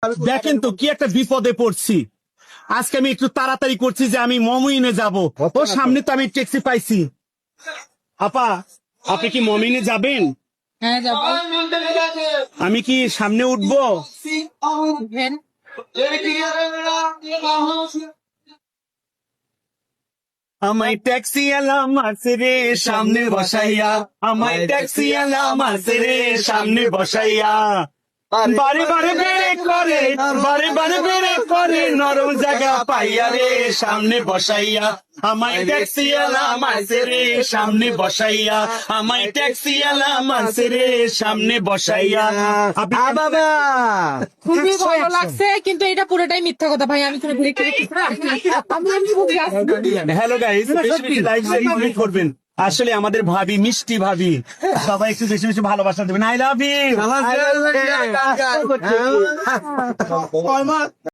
দেখেন তো কি একটা বিপদে পড়ছি। আজকে আমি একটু তাড়াতাড়ি করছি যে আমি মমিনে যাব, ওর সামনে তো আমি ট্যাক্সি পাইছি। আপা, আপনি কি মমিনে যাবেন? হ্যাঁ যাবো। আমি কি সামনে উঠবো? উঠেন। আমায় ট্যাক্সি আলা মারছে রে সামনে বসাইয়া, আমায় ট্যাক্সি আলা মারছে রে সামনে বসাইয়া। বারে বারে বেড়ে করে, বারে বারে বেড়ে করে, নরম জায়গা পাইয়া রে সামনে বসাইয়া। আমায় ট্যাক্সি আলা মারছে রে সামনে বসাইয়া, আমায় ট্যাক্সি আলা মারছে রে সামনে বসাইয়া। বাবা খুবই ভালো লাগছে, কিন্তু এটা পুরোটাই মিথ্যা কথা ভাই। আমি কোনো ঘুরে হ্যালো গাইস, বেশি বেশি লাইক কমেন্ট করবেন। আসলে আমাদের ভাবি মিষ্টি ভাবি, সবাই একটু বেশি বেশি ভালোবাসা দেবেন। I love you.